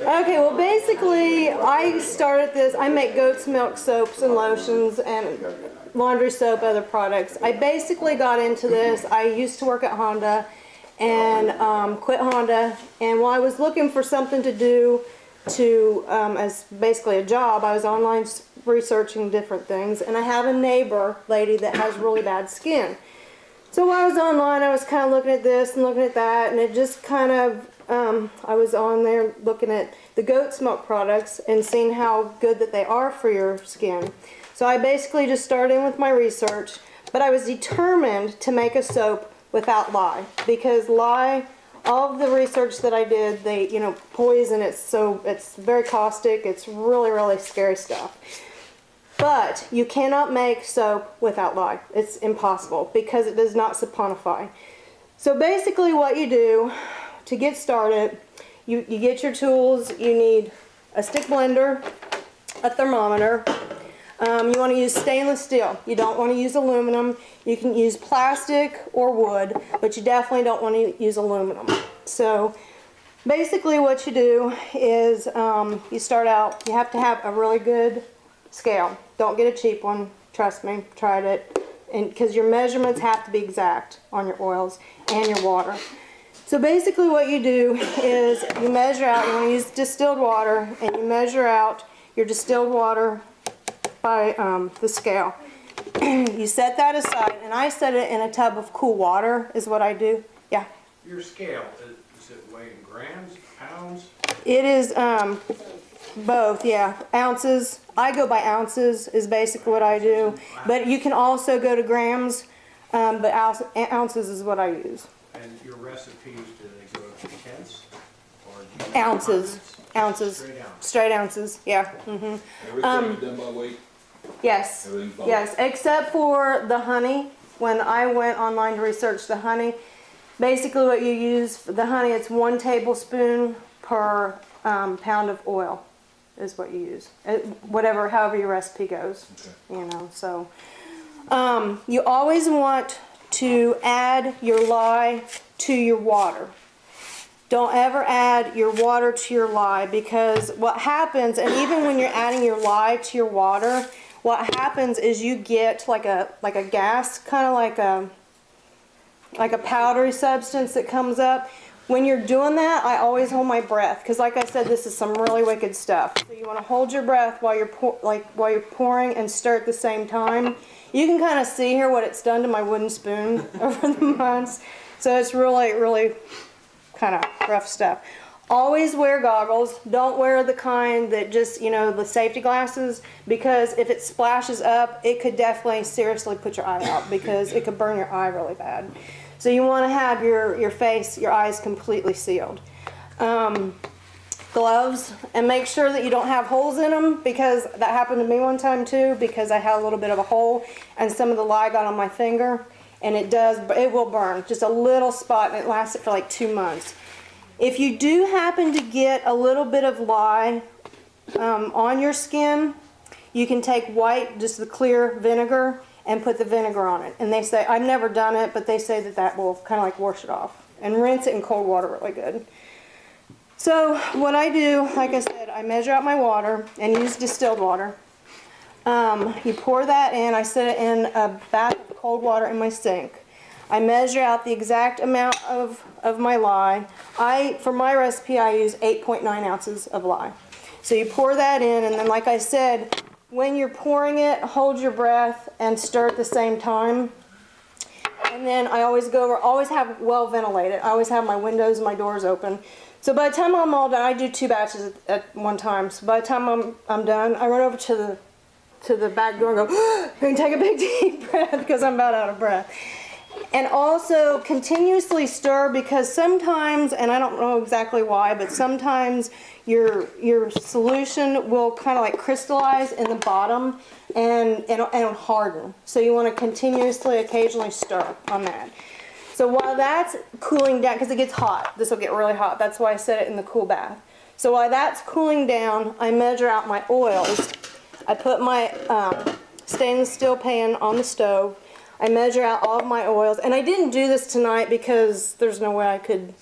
Okay, well basically I started this, I make goat's milk soaps and lotions and laundry soap, other products. I basically got into this, I used to work at Honda and quit Honda, and while I was looking for something to do as basically a job, I was online researching different things, and I have a neighbor lady that has really bad skin. So while I was online, I was kind of looking at this and looking at that, and it just kind of, I was on there looking at the goat's milk products and seeing how good that they are for your skin. So I basically just started in with my research, but I was determined to make a soap without lye, because lye, all of the research that I did, they, poison, it's very caustic, it's really, really scary stuff. But you cannot make soap without lye. It's impossible because it does not saponify. So basically what you do to get started, you get your tools. You need a stick blender, a thermometer. You want to use stainless steel. You don't want to use aluminum. You can use plastic or wood, but you definitely don't want to use aluminum. So basically what you do is you start out, you have to have a really good scale. Don't get a cheap one. Trust me, tried it. And because your measurements have to be exact on your oils and your water. So basically what you do is you measure out, you want to use distilled water, and you measure out your distilled water by the scale. You set that aside, and I set it in a tub of cool water is what I do. Yeah? Your scale, is it weighed in grams, pounds? It is both, yeah. Ounces. I go by ounces is basically what I do. But you can also go to grams, but ounces is what I use. And your recipes, do they go to tenths? Or do you Ounces. Ounces. Straight ounces, yeah. Everything is done by weight? Yes. Everything's by Yes, except for the honey. When I went online to research the honey, basically what you use for the honey, it's 1 tablespoon per pound of oil is what you use. However your recipe goes. Okay. So you always want to add your lye to your water. Don't ever add your water to your lye, because what happens, and even when you're adding your lye to your water, what happens is you get like a gas, kind of like a powdery substance that comes up. When you're doing that, I always hold my breath, because like I said, this is some really wicked stuff. So you want to hold your breath while you're pouring and stir at the same time. You can kind of see here what it's done to my wooden spoon over the months. So it's really, really kind of rough stuff. Always wear goggles. Don't wear the kind that just, the safety glasses, because if it splashes up, it could definitely seriously put your eye out, because it could burn your eye really bad. So you want to have your face, your eyes completely sealed. Gloves, and make sure that you don't have holes in them, because that happened to me one time too, because I had a little bit of a hole and some of the lye got on my finger, and it will burn, just a little spot, and it lasted for like 2 months. If you do happen to get a little bit of lye on your skin, you can take just the clear vinegar and put the vinegar on it. And they say, I've never done it, but they say that will kind of like wash it off. And rinse it in cold water really good. So what I do, like I said, I measure out my water and use distilled water. You pour that in. I set it in a bath of cold water in my sink. I measure out the exact amount of my lye. For my recipe, I use 8.9 ounces of lye. So you pour that in, and then like I said, when you're pouring it, hold your breath and stir at the same time. And then I always have well ventilated. I always have my windows and my doors open. So by the time I'm all done, I do 2 batches at one time. So by the time I'm done, I run over to the back door and go, and take a big deep breath, because I'm about out of breath. And also continuously stir, because sometimes, and I don't know exactly why, but sometimes your solution will kind of like crystallize in the bottom and harden. So you want to continuously, occasionally stir on that. So while that's cooling down, because it gets hot, this will get really hot, that's why I set it in the cool bath. So while that's cooling down, I measure out my oils. I put my stainless steel pan on the stove. I measure out all of my oils, and I didn't do this tonight because there's no way I could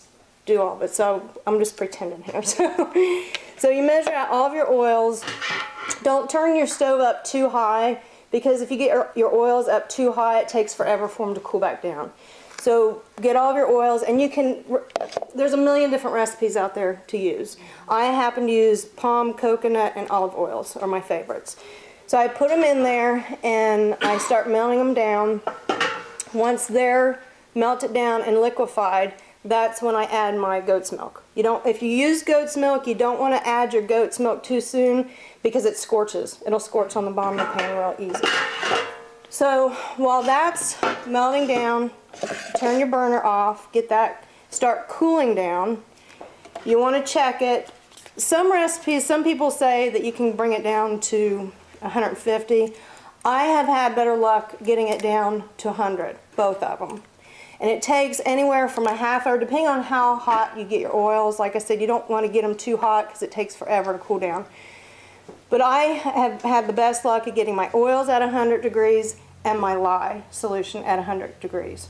do all of it, so I'm just pretending here. So you measure out all of your oils. Don't turn your stove up too high, because if you get your oils up too high, it takes forever for them to cool back down. So get all of your oils, and you can, there's a million different recipes out there to use. I happen to use palm, coconut, and olive oils are my favorites. So I put them in there, and I start melting them down. Once they're melted down and liquefied, that's when I add my goat's milk. If you use goat's milk, you don't want to add your goat's milk too soon, because it scorches. It'll scorch on the bottom of the pan real easy. So while that's melting down, turn your burner off, get that, start cooling down. You want to check it. Some recipes, some people say that you can bring it down to 150. I have had better luck getting it down to 100, both of them. And it takes anywhere from a half hour, depending on how hot you get your oils. Like I said, you don't want to get them too hot because it takes forever to cool down. But I have had the best luck of getting my oils at 100 degrees and my lye solution at 100 degrees.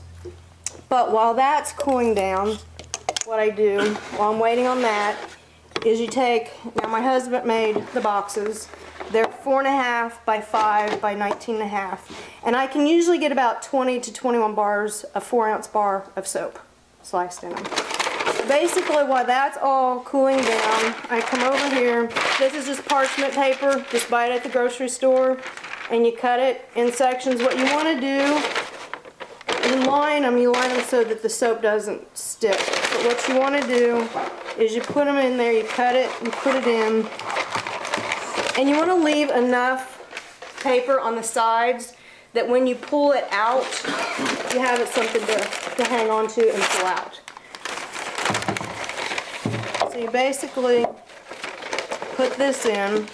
But while that's cooling down, what I do while I'm waiting on that is you take, now my husband made the boxes. They're 4.5 by 5 by 19.5. And I can usually get about 20 to 21 bars, a 4-ounce bar of soap sliced in them. Basically, while that's all cooling down, I come over here. This is just parchment paper. Just buy it at the grocery store. And you cut it in sections. What you want to do, you line them so that the soap doesn't stick. But what you want to do is you put them in there, you cut it, you put it in. And you want to leave enough paper on the sides that when you pull it out, you have it something to hang on to and pull out. So you basically put this in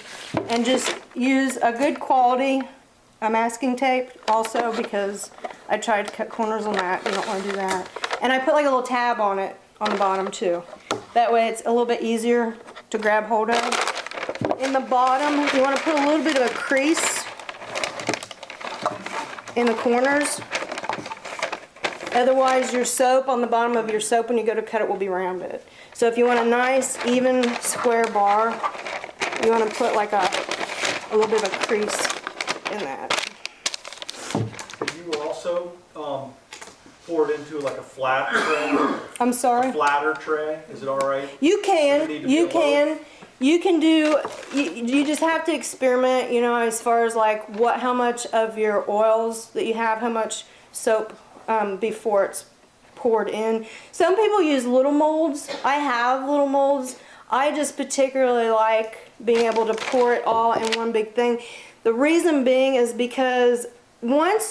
and just use a good quality masking tape also, because I tried to cut corners on that. You don't want to do that. And I put like a little tab on it on the bottom too. That way it's a little bit easier to grab hold of. In the bottom, you want to put a little bit of a crease in the corners. Otherwise, your soap on the bottom of your soap, when you go to cut it, will be rounded. So if you want a nice, even, square bar, you want to put like a little bit of a crease in that. You also pour it into like a flat tray? I'm sorry? A flatter tray? Is it all right? You can. You can. Low? You can do, you just have to experiment, you know, as far as like how much of your oils that you have, how much soap before it's poured in. Some people use little molds. I have little molds. I just particularly like being able to pour it all in one big thing. The reason being is because once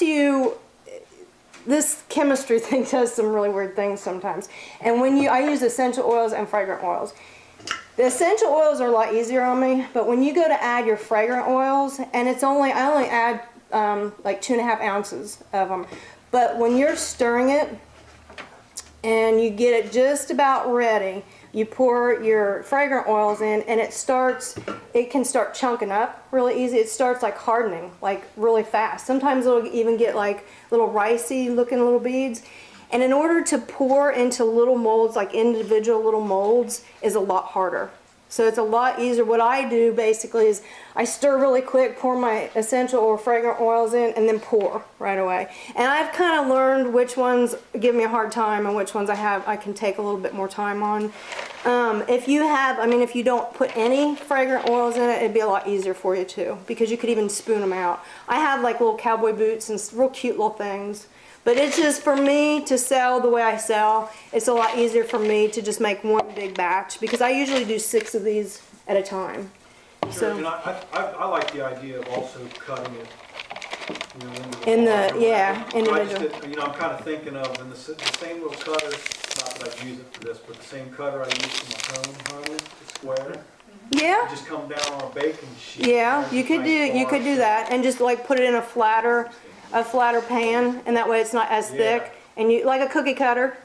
this chemistry thing does some really weird things sometimes. And when I use essential oils and fragrant oils. The essential oils are a lot easier on me, but when you go to add your fragrant oils, and I only add like 2.5 ounces of them. But when you're stirring it and you get it just about ready, you pour your fragrant oils in, and it can start chunking up really easy. It starts like hardening, like really fast. Sometimes it'll even get like little ricey looking little beads. And in order to pour into little molds, like individual little molds, is a lot harder. So it's a lot easier. What I do basically is I stir really quick, pour my essential or fragrant oils in, and then pour right away. And I've kind of learned which ones give me a hard time and which ones I can take a little bit more time on. If you don't put any fragrant oils in it, it'd be a lot easier for you too, because you could even spoon them out. I have like little cowboy boots and real cute little things. But it's just for me to sell the way I sell, it's a lot easier for me to just make one big batch, because I usually do 6 of these at a time. Sure. So, and I like the idea of also cutting it, you know, individual. I'm kind of thinking of in the same little cutter, not that I use it for this, but the same cutter I use for my home honey, the square. Yeah. You just come down on a baking sheet. Yeah, you could do that, and just like put it in a flatter pan, and that way it's not as thick, and you like a cookie cutter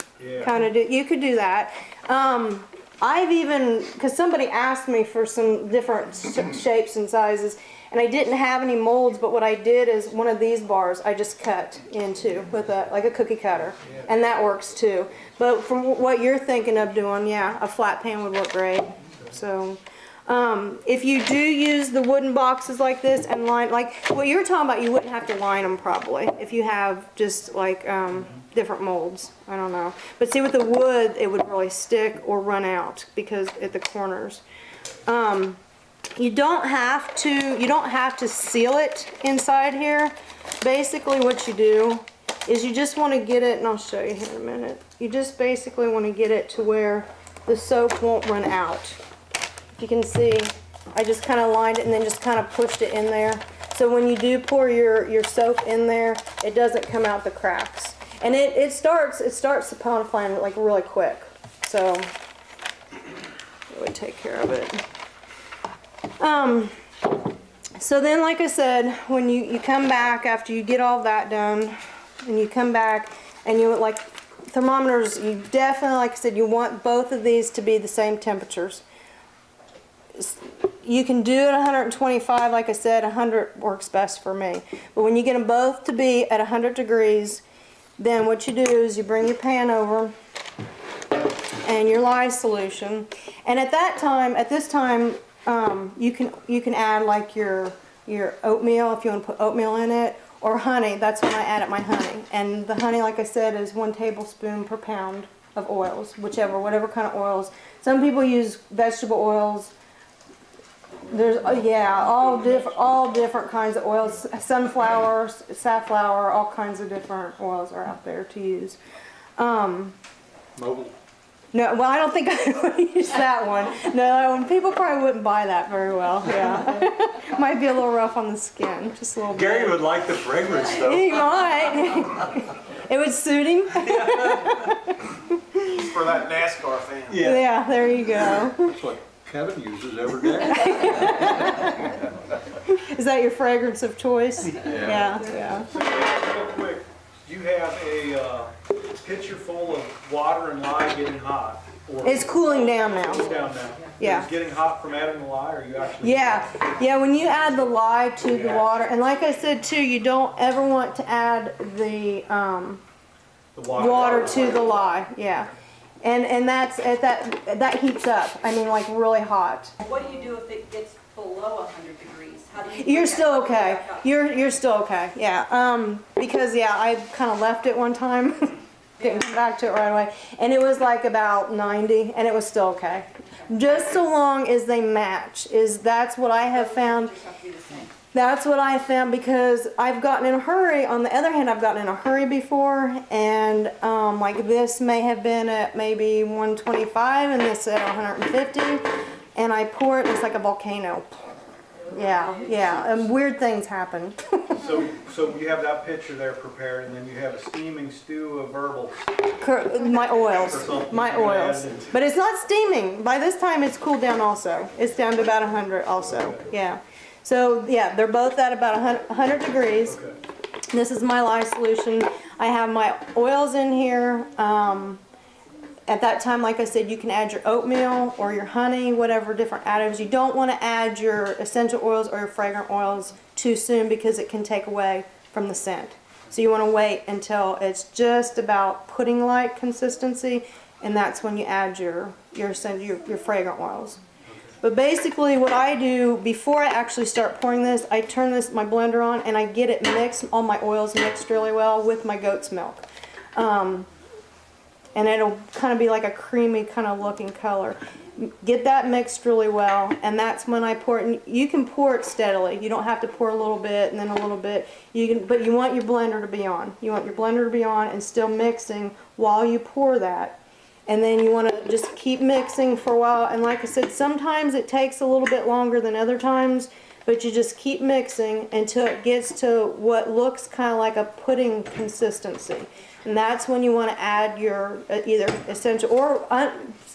kind of do. You could do that. I've even, because somebody asked me for some different shapes and sizes, and I didn't have any molds, but what I did is one of these bars I just cut into with like a cookie cutter, and that works too. But from what you're thinking of doing, yeah, a flat pan would work great. So if you do use the wooden boxes like this and line, like what you're talking about, you wouldn't have to line them probably if you have just like different molds. I don't know. But see, with the wood, it would really stick or run out because at the corners. You don't have to seal it inside here. Basically what you do is you just want to get it, and I'll show you here in a minute. You just basically want to get it to where the soap won't run out. You can see I just kind of lined it and then just kind of pushed it in there. So when you do pour your soap in there, it doesn't come out the cracks. And it starts solidifying like really quick. So it would take care of it. So then, like I said, when you come back after you get all that done, and you come back and you like thermometers, you definitely, like I said, you want both of these to be the same temperatures. You can do it at 125, like I said, 100 works best for me. But when you get them both to be at 100 degrees, then what you do is you bring your pan over and your lye solution, and at this time, you can add like your oatmeal if you want to put oatmeal in it, or honey. That's when I added my honey. And the honey, like I said, is 1 tablespoon per pound of oils, whatever kind of oils. Some people use vegetable oils. There's all different kinds of oils. Sunflower, safflower, all kinds of different oils are out there to use. Mobile. No, well, I don't think I would use that one. No, people probably wouldn't buy that very well. Yeah, might be a little rough on the skin, just a little bit. Gary would like the fragrance though. He might. It would suit him. For that NASCAR fan. Yeah, there you go. That's what Kevin uses every day. Is that your fragrance of choice? Yeah. So, real quick, you have a pitcher full of water and lye getting hot. Or It's cooling down now. Cooling down now. Yeah. It's getting hot from adding the lye, or you actually? Yeah, when you add the lye to the water, and like I said too, you don't ever want to add the water to the lye. Yeah, and that's that heats up. I mean, like really hot. What do you do if it gets below 100 degrees? How do you? You're still okay. You're still okay. Yeah. Because I kind of left it one time. Didn't come back to it right away, and it was like about 90, and it was still okay. Just so long as they match. That's what I have found. That's what I found, because I've gotten in a hurry. On the other hand, I've gotten in a hurry before, and like this may have been at maybe 125, and this at 150, and I pour it, and it's like a volcano. Yeah, and weird things happen. So you have that pitcher there prepared, and then you have a steaming stew of herbals. My oils. But it's not steaming. By this time, it's cooled down also. It's down to about 100 also. Yeah. So, they're both at about 100 degrees. Okay. This is my lye solution. I have my oils in here. At that time, like I said, you can add your oatmeal or your honey, whatever different additives. You don't want to add your essential oils or your fragrant oils too soon, because it can take away from the scent. So you want to wait until it's just about pudding-like consistency, and that's when you add your fragrant oils. But basically what I do before I actually start pouring this, I turn my blender on and I get it mixed, all my oils mixed really well with my goat's milk. And it'll kind of be like a creamy kind of looking color. Get that mixed really well, and that's when I pour it. And you can pour it steadily. You don't have to pour a little bit and then a little bit. But you want your blender to be on. You want your blender to be on and still mixing while you pour that. And then you want to just keep mixing for a while. And like I said, sometimes it takes a little bit longer than other times, but you just keep mixing until it gets to what looks kind of like a pudding consistency. And that's when you want to add your either essential or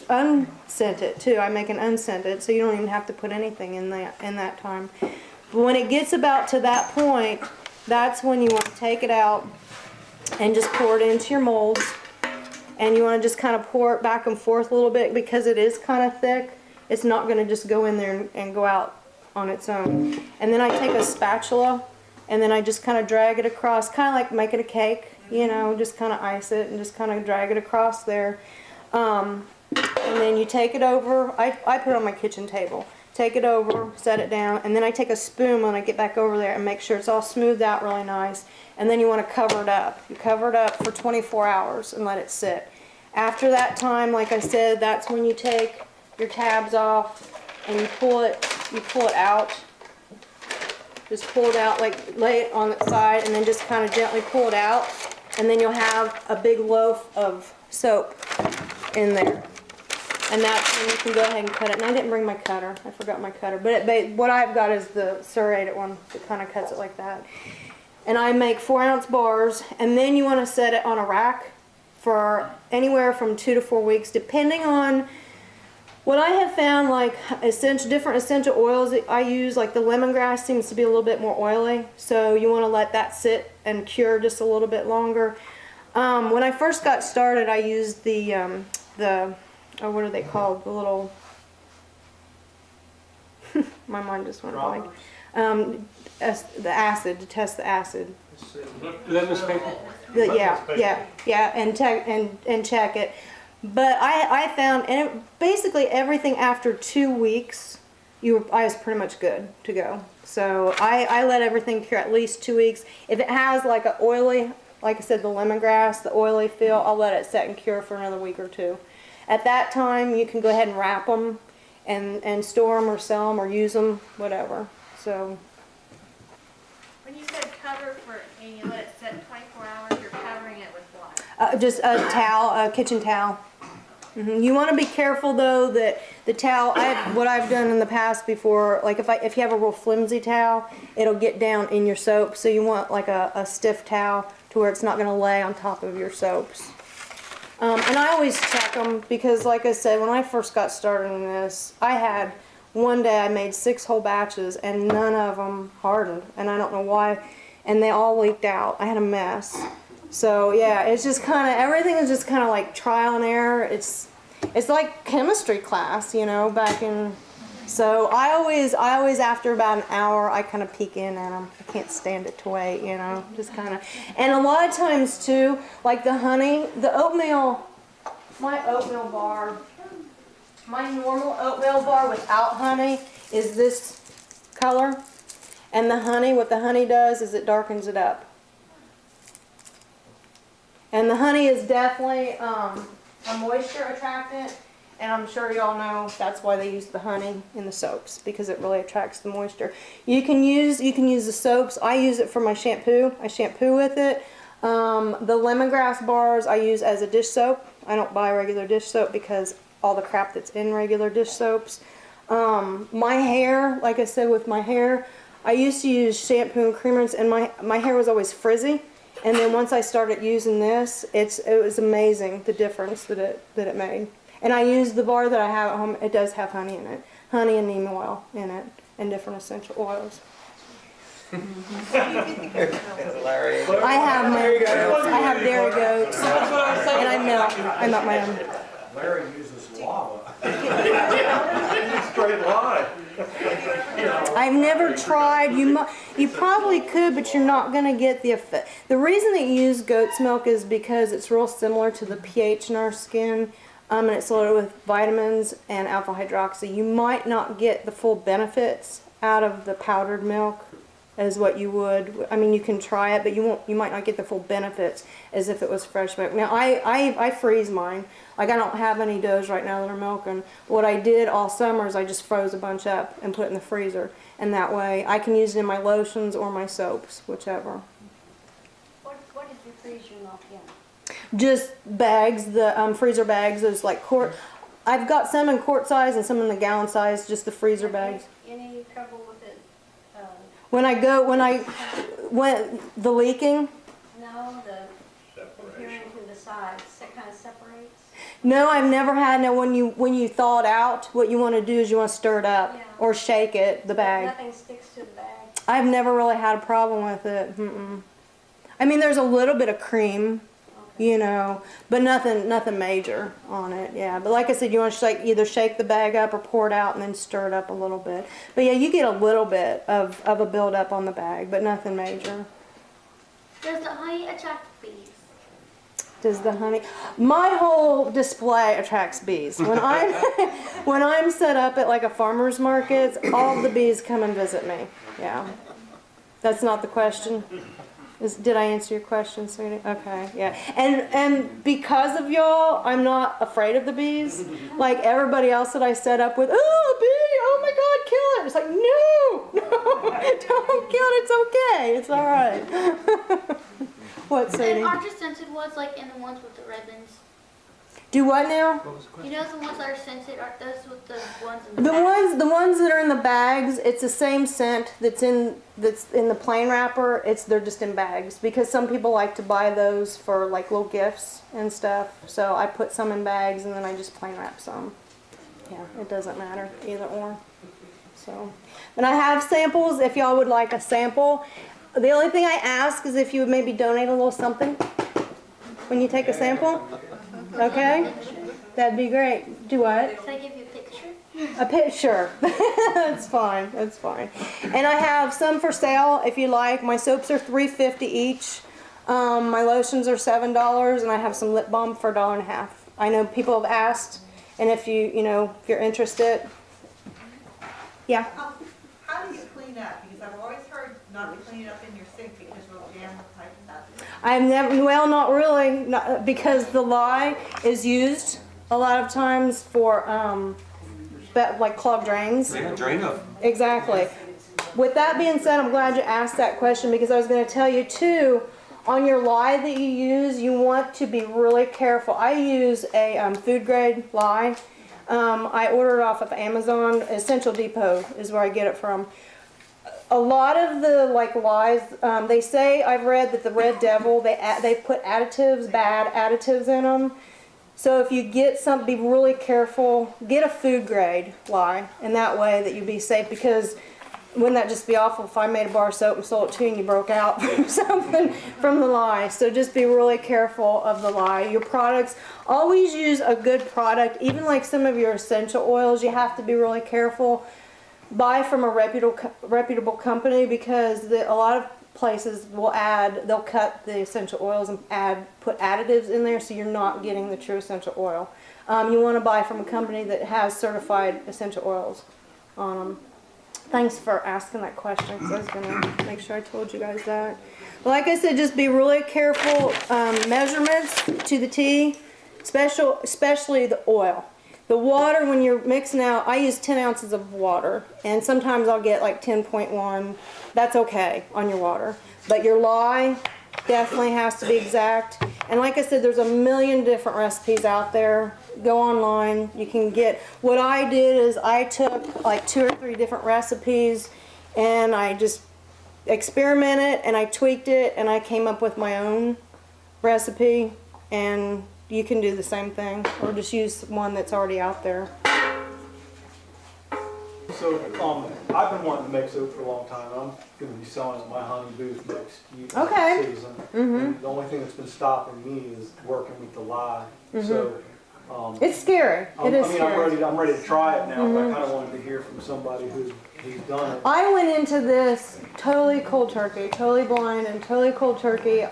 unscented too. I make an unscented, so you don't even have to put anything in that time. But when it gets about to that point, that's when you want to take it out and just pour it into your molds. And you want to just kind of pour it back and forth a little bit, because it is kind of thick. It's not going to just go in there and go out on its own. And then I take a spatula and then I just kind of drag it across, kind of like making a cake, you know, just kind of ice it and just kind of drag it across there. And then you take it over, I put it on my kitchen table. Take it over, set it down, and then I take a spoon when I get back over there and make sure it's all smoothed out really nice. And then you want to cover it up. You cover it up for 24 hours and let it sit. After that time, like I said, that's when you take your tabs off and you pull it out. Just pull it out, like lay it on its side and then just kind of gently pull it out. And then you'll have a big loaf of soap in there. And that's when you can go ahead and cut it. And I didn't bring my cutter. I forgot my cutter. But what I've got is the serrated one that kind of cuts it like that. And I make 4-ounce bars. And then you want to set it on a rack for anywhere from 2 to 4 weeks, depending on what I have found. Like different essential oils that I use, like the lemongrass seems to be a little bit more oily. So you want to let that sit and cure just a little bit longer. When I first got started, I used the what are they called? The little, my mind just went blank. The acid, to test the acid. Litmus paper? Yeah, and check it. But I found, basically everything after 2 weeks, I was pretty much good to go. So I let everything cure at least 2 weeks. If it has like a oily, like I said, the lemongrass, the oily feel, I'll let it set and cure for another week or two. At that time, you can go ahead and wrap them and store them or sell them or use them, whatever. So. When you said cover and you let it set 24 hours, you're covering it with what? Just a towel, a kitchen towel. You want to be careful though that the towel, what I've done in the past before, like if you have a real flimsy towel, it'll get down in your soap. So you want like a stiff towel to where it's not going to lay on top of your soaps. And I always check them because, like I said, when I first got started in this, one day I made 6 whole batches and none of them hardened. And I don't know why. And they all leaked out. I had a mess. So, yeah, it's just kind of, everything is just kind of like trial and error. It's like chemistry class, you know, back in. So I always after about an hour, I kind of peek in at them. I can't stand it to wait, you know, just kind of. And a lot of times too, like the honey, the oatmeal, my oatmeal bar, my normal oatmeal bar without honey is this color. And the honey, what the honey does is it darkens it up. And the honey is definitely a moisture attractant. And I'm sure y'all know that's why they use the honey in the soaps, because it really attracts the moisture. You can use the soaps. I use it for my shampoo. I shampoo with it. The lemongrass bars I use as a dish soap. I don't buy regular dish soap because all the crap that's in regular dish soaps. My hair, like I said, with my hair, I used to use shampoo and cream rinse, and my hair was always frizzy. And then once I started using this, it was amazing the difference that it made. And I use the bar that I have at home. It does have honey in it, honey and neem oil in it, and different essential oils. Hilarious. I have my own goats. I have dairy goats, and I melt my own. Larry uses lava. Straight line. I've never tried. You probably could, but you're not going to get the effect. The reason that you use goat's milk is because it's real similar to the pH in our skin. And it's loaded with vitamins and alpha hydroxy. You might not get the full benefits out of the powdered milk as what you would. I mean, you can try it, but you might not get the full benefits as if it was fresh milk. Now, I freeze mine. Like, I don't have any doughs right now that are milking. What I did all summer is I just froze a bunch up and put it in the freezer. And that way, I can use it in my lotions or my soaps, whichever. What did you freeze your milk in? Just bags, the freezer bags. There's like quart. I've got some in quart size and some in the gallon size. Just the freezer bags. Any trouble with it? When the leaking. No, the adhering to the sides. It kind of separates. No, I've never had. No, when you thaw it out, what you want to do is you want to stir it up or shake it, the bag. Nothing sticks to the bag. I've never really had a problem with it. I mean, there's a little bit of cream. you know, but nothing major on it. Yeah, but like I said, you want to either shake the bag up or pour it out and then stir it up a little bit. But yeah, you get a little bit of a buildup on the bag, but nothing major. Does the honey attract bees? Does the honey? My whole display attracts bees. When I'm when I'm set up at like a farmer's market, all the bees come and visit me. Yeah, that's not the question. Did I answer your question, sweetie? Okay, yeah. And because of y'all, I'm not afraid of the bees. Like everybody else that I set up with, oh, a bee, oh my God, kill it. It's like, no, don't kill it. It's okay. It's all right. What, sweetie? And aren't the scented ones like in the ones with the ribbons? Do what now? You know the ones that are scented, aren't those with the ones in the The bags? the ones that are in the bags, it's the same scent that's in the plain wrapper. They're just in bags because some people like to buy those for like little gifts and stuff. So I put some in bags and then I just plain wrap some. Yeah, it doesn't matter either or. So, and I have samples if y'all would like a sample. The only thing I ask is if you would maybe donate a little something when you take a sample. Okay, that'd be great. Do what? Can I give you a picture? A picture. That's fine. That's fine. And I have some for sale if you like. My soaps are $3.50 each. My lotions are $7, and I have some lip balm for $1.50. I know people have asked, and if if you're interested, yeah. How do you clean up? Because I've always heard not to clean it up in your sink because you'll jam the pipe up. I've never, well, not really, because the lye is used a lot of times for like clogged drains. Yeah, drain up. Exactly. With that being said, I'm glad you asked that question because I was going to tell you too, on your lye that you use, you want to be really careful. I use a food grade lye. I order it off of Amazon. Essential Depot is where I get it from. A lot of the lies, they say, I've read that the Red Devil, they put additives, bad additives in them. So if you get some, be really careful. Get a food grade lye, and that way that you'd be safe, because wouldn't that just be awful if I made a bar of soap and sold it to you and you broke out from something from the lye? So just be really careful of the lye. Your products, always use a good product. Even like some of your essential oils, you have to be really careful. Buy from a reputable company, because a lot of places they'll cut the essential oils and put additives in there, so you're not getting the true essential oil. You want to buy from a company that has certified essential oils on them. Thanks for asking that question, because I was going to make sure I told you guys that. But like I said, just be really careful. Measurements to the T, especially the oil. The water, when you're mixing out, I use 10 ounces of water, and sometimes I'll get like 10.1. That's okay on your water. But your lye definitely has to be exact. And like I said, there's a million different recipes out there. Go online. You can get, what I did is I took like 2 or 3 different recipes, and I just experimented, and I tweaked it, and I came up with my own recipe. And you can do the same thing, or just use one that's already out there. So, I've been wanting to make soap for a long time. I'm going to be selling at my honey booth next Okay. season. And the only thing that's been stopping me is working with the lye. So, It's scary. It is scary. I'm ready to try it now, but I kind of wanted to hear from somebody who's done it. I went into this totally cold turkey, totally blind and totally cold turkey.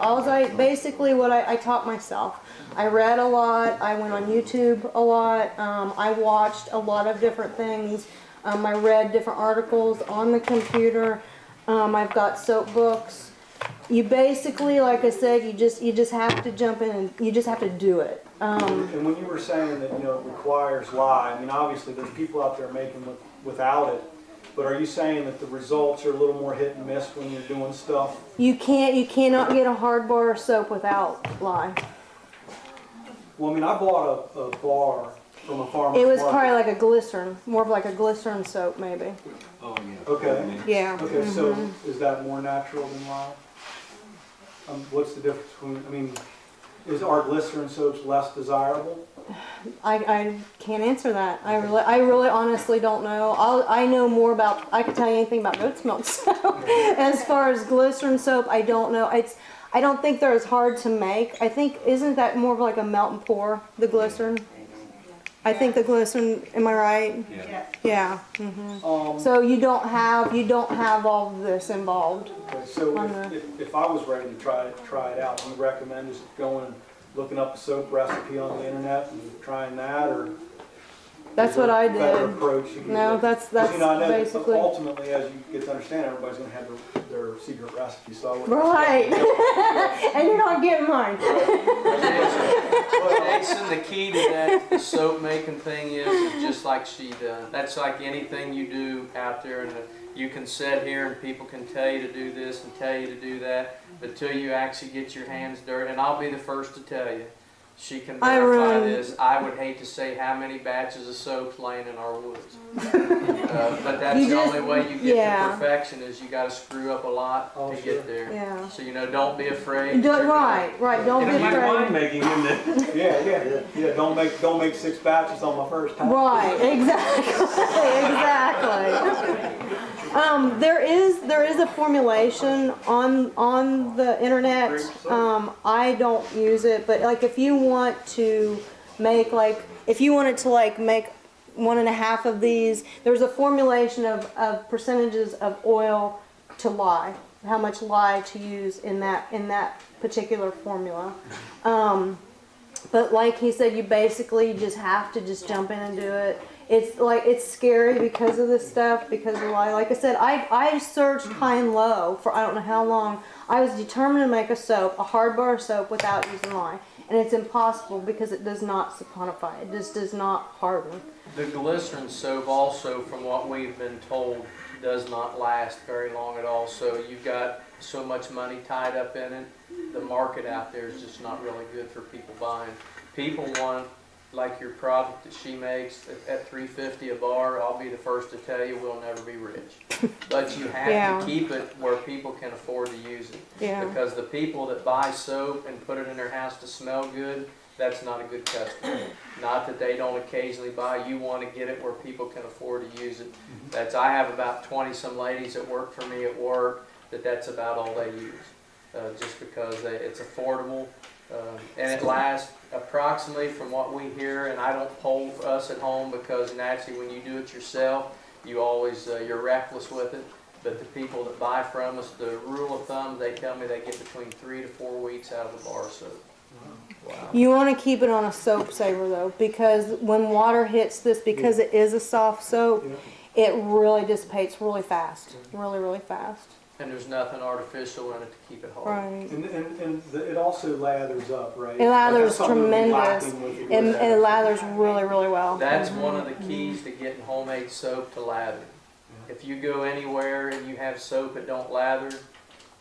Basically what I taught myself. I read a lot. I went on YouTube a lot. I watched a lot of different things. I read different articles on the computer. I've got soap books. You basically, like I said, you just have to jump in and you just have to do it. And when you were saying that, it requires lye, I mean, obviously there's people out there making without it, but are you saying that the results are a little more hit and miss when you're doing stuff? You cannot get a hard bar of soap without lye. Well, I mean, I bought a bar from a farmer's It was market. probably like a glycerin, more of like a glycerin soap maybe. Oh, yeah. Okay. Yeah. Okay, so is that more natural than lye? What's the difference between, I mean, are glycerin soaps less desirable? I can't answer that. I really honestly don't know. I know more about, I could tell you anything about goat's milk soap. As far as glycerin soap, I don't know. I don't think they're as hard to make. I think, isn't that more of like a melt and pour, the glycerin? I think the glycerin, am I right? Yes. Yeah. So you don't have all of this involved. Okay, so On the- if I was ready to try it out, do you recommend just going and looking up a soap recipe on the internet and trying that, or? That's is there what I a better did. approach you can No, do? that's 'Cause, you know, I know that basically. ultimately, as you get to understand, everybody's gonna have their secret recipe, so I would. Right. And you're not getting mine. Jason, the key to that soap making thing is just like she done. That's like anything you do out there, and you can sit here and people can tell you to do this and tell you to do that, but till you actually get your hands dirty, and I'll be the first to tell you, she can I verify ruined- this. I would hate to say how many batches of soap laying in our woods. But that's You the just- only way you get yeah. to perfection is you got to screw up a lot Oh, to sure. get there. Yeah. So don't be afraid. that you're gonna- Right. Don't be It's like afraid. winemaking, isn't it? Yeah, don't make 6 batches on my first time. Right, exactly. There is a formulation on the internet. I don't use it, but like if you want to make if you wanted to make 1.5 of these, there's a formulation of percentages of oil to lye, how much lye to use in that particular formula. But like he said, you basically just have to just jump in and do it. It's scary because of this stuff, because of lye. Like I said, I searched high and low for I don't know how long. I was determined to make a hard bar soap without using lye. And it's impossible because it does not saponify. It just does not harden. The glycerin soap also, from what we've been told, does not last very long at all. So you've got so much money tied up in it. The market out there is just not really good for people buying. People want, like your product that she makes at $3.50 a bar. I'll be the first to tell you, we'll never be rich. But you have Yeah. to keep it where people can afford to use it. Yeah. Because the people that buy soap and put it in their house to smell good, that's not a good customer. Not that they don't occasionally buy. You want to get it where people can afford to use it. I have about 20 some ladies that work for me at work that's about all they use. Just because it's affordable and it lasts approximately, from what we hear, and I don't poll for us at home because naturally when you do it yourself, you always you're reckless with it. But the people that buy from us, the rule of thumb, they tell me they get between 3 to 4 weeks out of the bar soap. Wow. You want to keep it on a soap saver though, because when water hits this, because it is a soft soap, it really dissipates really fast, really fast. And there's nothing artificial in it to keep it hard. Right. And it also lathers up, right? It lathers That's something that would be tremendous. lacking with the And glycerin. it lathers really well. That's one of the keys to getting homemade soap to lather. If you go anywhere and you have soap that don't lather,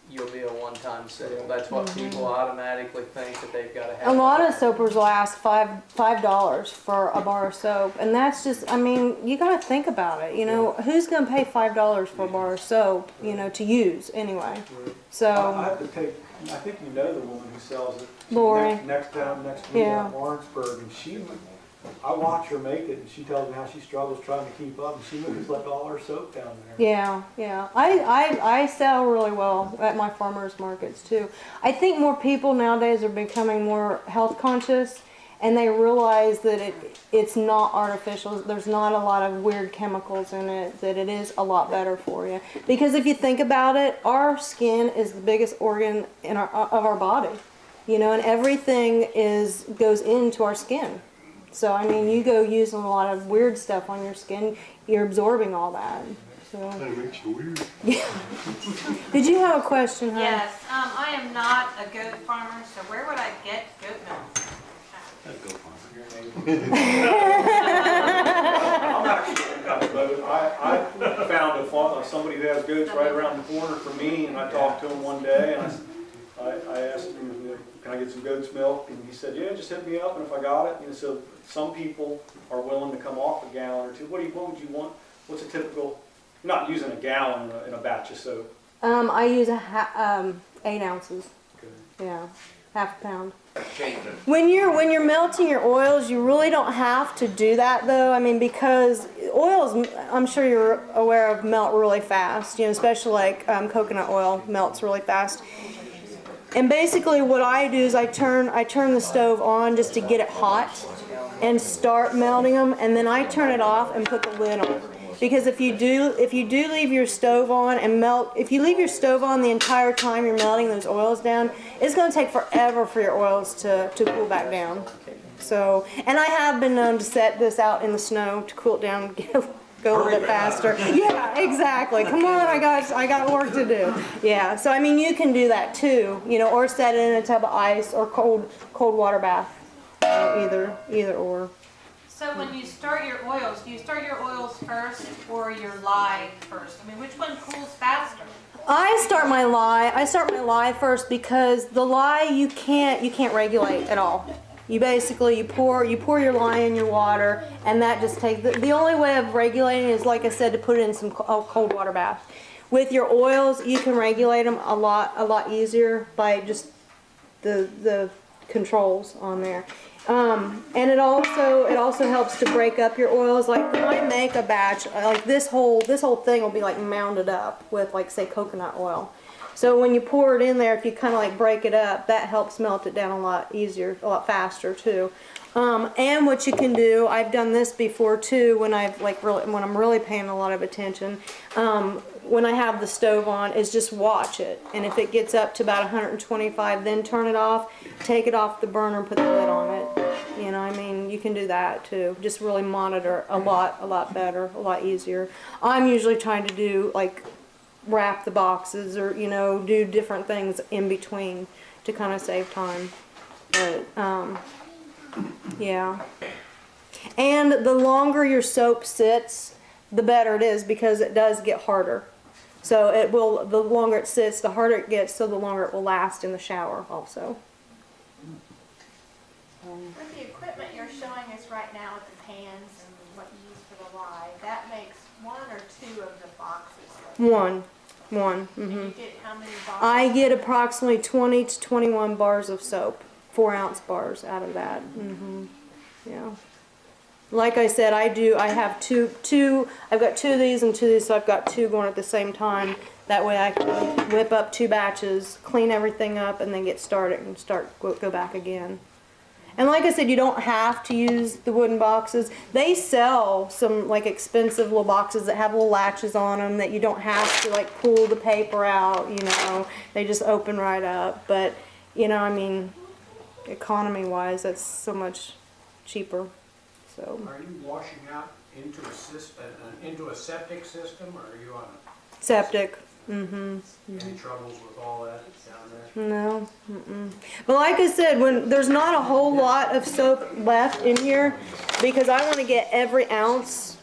you'll be a one-time sale. That's what people automatically think that they've got to have. A lot of soapers will ask $5 for a bar of soap, and that's just, I mean, you got to think about it. You know, who's going to pay $5 for a bar of soap? You know, to use anyway. I So have to take, I think you know the woman who sells it. She's Lori. next to me Yeah. in Lawrenceburg, and I watch her make it, and she tells me how she struggles trying to keep up, and she moves like all her soap down there. yeah. I sell really well at my farmers markets too. I think more people nowadays are becoming more health conscious, and they realize that it's not artificial. There's not a lot of weird chemicals in it, that it is a lot better for you. Because if you think about it, our skin is the biggest organ of our body. You know, and everything goes into our skin. So, I mean, you go using a lot of weird stuff on your skin, you're absorbing all that. So. That makes you weird. Did you have a question, huh? Yes, I am not a goat farmer, so where would I get goat milk? That'd go fine. I'm actually got a boat. I found a farm, somebody who has goats right around the corner from me, and I talked to him one day, and I asked him, can I get some goat's milk? And he said, yeah, just hit me up, and if I got it. You know, so some people are willing to come off a gallon or two. What would you want? What's a typical? You're not using a gallon in a batch of soap. I use 8 ounces. Okay. Yeah, half a pound. When you're melting your oils, you really don't have to do that though. I mean, because oils, I'm sure you're aware of, melt really fast. You know, especially like coconut oil melts really fast. And basically what I do is I turn the stove on just to get it hot and start melting them, and then I turn it off and put the lid on. Because if you do leave your stove on and if you leave your stove on the entire time you're melting those oils down, it's going to take forever for your oils to cool back down. So, and I have been known to set this out in the snow to cool it down and go a little bit faster. Yeah, exactly. Come on, I got work to do. Yeah, so I mean you can do that too, you know, or set it in a tub of ice or cold water bath. Either or. So when you start your oils, do you start your oils first or your lye first? I mean, which one cools faster? I start my lye first because the lye you can't regulate at all. You basically you pour your lye in your water, and that just takes the only way of regulating is, like I said, to put it in some cold water bath. With your oils, you can regulate them a lot easier by just the controls on there. And it also helps to break up your oils. Like when I make a batch, like this whole thing will be like mounded up with, like, say, coconut oil. So when you pour it in there, if you kind of like break it up, that helps melt it down a lot easier, a lot faster too. And what you can do, I've done this before too, when I'm really paying a lot of attention. When I have the stove on, is just watch it, and if it gets up to about 125, then turn it off, take it off the burner, and put the lid on it. You know, I mean, you can do that too. Just really monitor a lot better, a lot easier. I'm usually trying to do like wrap the boxes or, you know, do different things in between to kind of save time. But yeah. And the longer your soap sits, the better it is, because it does get harder. So the longer it sits, the harder it gets, so the longer it will last in the shower also. With the equipment you're showing us right now with the pans and what you use for the lye, that makes 1 or 2 of the boxes. One. And you get how many boxes? I get approximately 20 to 21 bars of soap, 4-ounce bars out of that. Yeah. Like I said, I have two, I've got 2 of these and 2 of these, so I've got 2 going at the same time. That way I can whip up 2 batches, clean everything up, and then get started and go back again. And like I said, you don't have to use the wooden boxes. They sell some like expensive little boxes that have little latches on them that you don't have to like pull the paper out, you know. They just open right up. But, you know, I mean, economy-wise, that's so much cheaper. So. Are you washing out into a septic system, or are you on a Septic. Any troubles with all that down there? No. But like I said, when there's not a whole lot of soap left in here, because I want to get every ounce,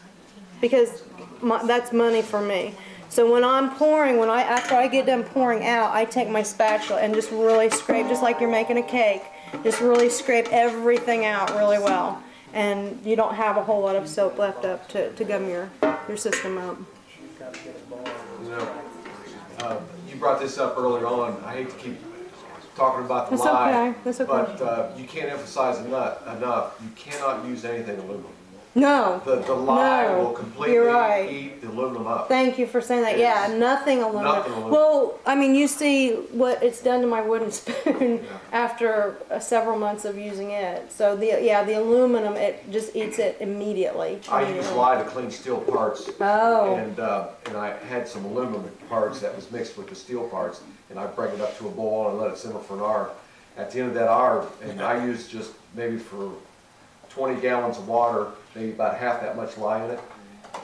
because that's money for me. So when I'm pouring, after I get done pouring out, I take my spatula and just really scrape, just like you're making a cake. Just really scrape everything out really well, and you don't have a whole lot of soap left up to gum your system up. You know, you brought this up earlier on. I hate to keep talking about the That's lye, okay. That's okay. but you can't emphasize enough. You cannot use anything aluminum. No. The lye No, will completely you're right. eat the aluminum up. Thank you for saying that. Yeah, nothing aluminum. Nothing aluminum. Well, I mean, you see what it's done to my wooden spoon after several months of using it. So the aluminum, it just eats it immediately. I use lye to clean steel parts. Oh. And I had some aluminum parts that was mixed with the steel parts, and I bring it up to a boil and let it simmer for an hour. At the end of that hour, and I use just maybe for 20 gallons of water, maybe about half that much lye in it,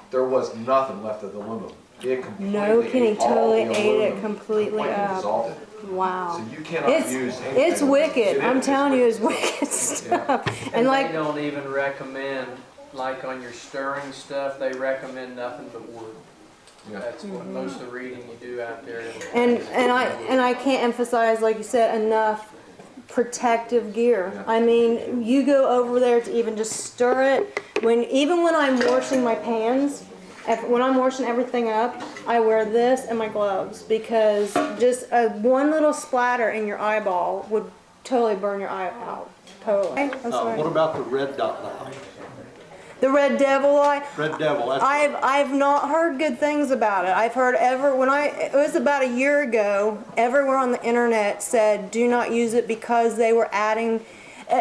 there was nothing left of the aluminum. It completely No kidding, totally ate it aluminum, completely up. dissolved it. Wow. So you cannot use anything. It's wicked. It I'm is. telling you, it's wicked stuff. And like, they don't even recommend, like on your stirring stuff, they recommend nothing but wood. Yeah. That's what most of the reading you do out there. and I can't emphasize, like you said, enough protective gear. Yeah. I mean, you go over there to even just stir it. Even when I'm washing my pans, when I'm washing everything up, I wear this and my gloves, because just one little splatter in your eyeball would totally burn your eye out. Totally. What about the red dot lye? The Red Devil Eye. Red Devil, that's. I've not heard good things about it. I've heard it was about a year ago, everywhere on the internet said do not use it because they were adding,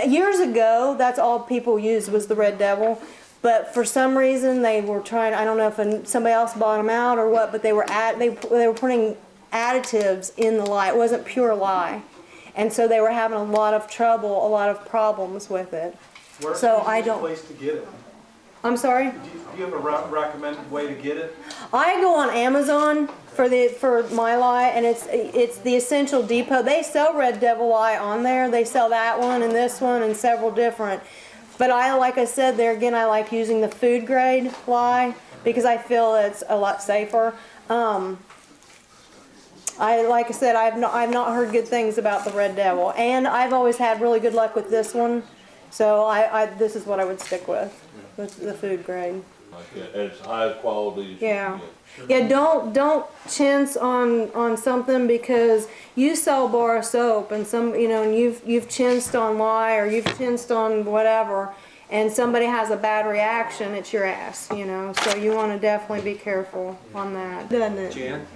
years ago, that's all people used was the Red Devil. But for some reason they were trying, I don't know if somebody else bought them out or what, but they were putting additives in the lye. It wasn't pure lye. And so they were having a lot of trouble, a lot of problems with it. Where's So the I don't, place to get it? I'm sorry? Do you have a recommended way to get it? I go on Amazon for my lye, and it's the Essential Depot. They sell Red Devil lye on there. They sell that one and this one and several different. But like I said, there again, I like using the food grade lye because I feel it's a lot safer. Like I said, I've not heard good things about the Red Devil, and I've always had really good luck with this one. So this is what I would stick with the food grade. It's high quality. Yeah. Yeah, don't chintz on something because you sell bar of soap and and you've chinced on lye or you've chinced on whatever, and somebody has a bad reaction, it's your ass, So you want to definitely be careful on that, doesn't it? Jan,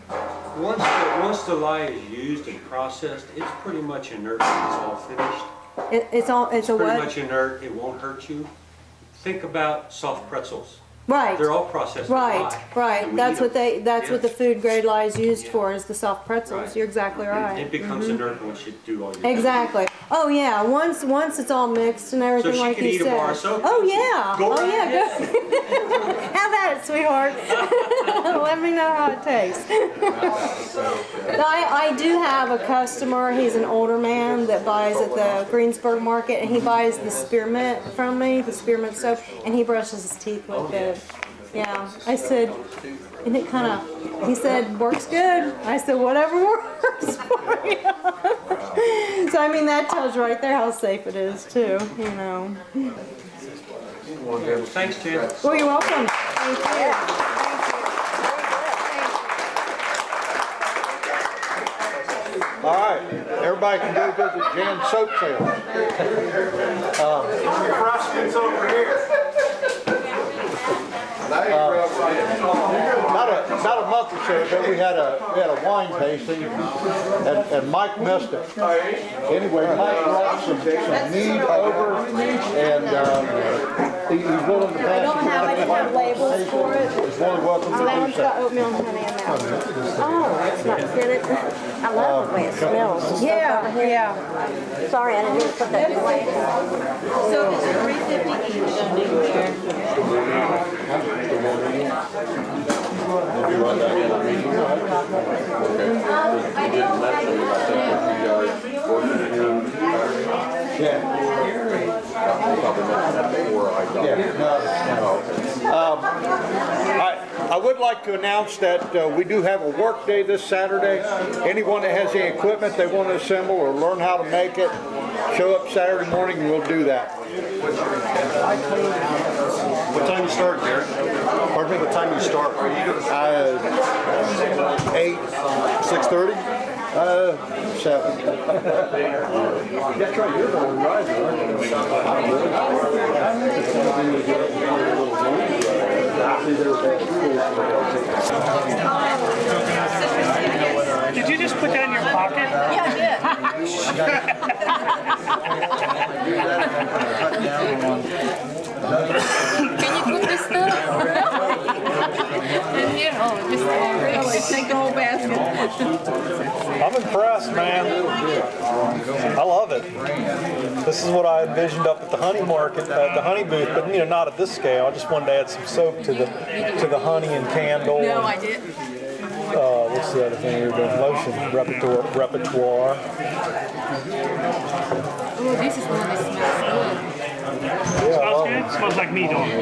once the lye is used and processed, it's pretty much inert when it's all finished. It's a Pretty what? much inert, it won't hurt you. Think about soft pretzels. Right. They're all processed with Right, lye. right. And we That's eat what them. what the food grade lye is used Yeah. for, is the soft pretzels. Right. You're exactly right. It becomes inert once you do all your. Exactly. Oh yeah. Once it's all mixed and everything So she like can you eat a said. bar of soap. Oh yeah. Go Oh right yeah. Go. Have at it, sweetheart. Let me know how it tastes. I do have a customer. He's an older man that buys at the Greensburg Market, and he buys the spearmint from me, the spearmint soap, and he brushes his teeth with it. Yeah, I said, and it kind of, he said, works good. I said, whatever works for you. So, I mean, that tells you right there how safe it is, too, Thanks, Jan. Well, you're welcome. Thank you. All right, everybody can go visit Jan's soap sale. Refreshments over here. About a month or so ago, we had a wine tasting, and Mike missed it. Anyway, Mike brought some mead over, and he's willing to pass it. I didn't have labels for it. He's more than welcome to That do one's so. got oatmeal and honey in that one. Oh, that's not good. I love the way it smells. Yeah, yeah. Sorry, I didn't mean to put that in way. So it's $3.50 each. I would like to announce that we do have a work day this Saturday. Anyone that has any equipment they want to assemble or learn how to make it, show up Saturday morning and we'll do that. What time you start, Garrett? Pardon me? What time you start? 8, 6:30? 7. That's right, you're the one rider, aren't Did you just put that in your pocket? Yeah, I Can you cook this stuff? In here? Oh, just did. Take the whole basket. I'm impressed, man. I love it. This is what I envisioned up at the honey market, the honey booth, but not at this scale. I just wanted to add some soap to the honey and candle. No, I didn't. What's the other thing we were doing? Lotion repertoire. oh, this is one that smells good. Yeah, Smells good? Smells like meat on it.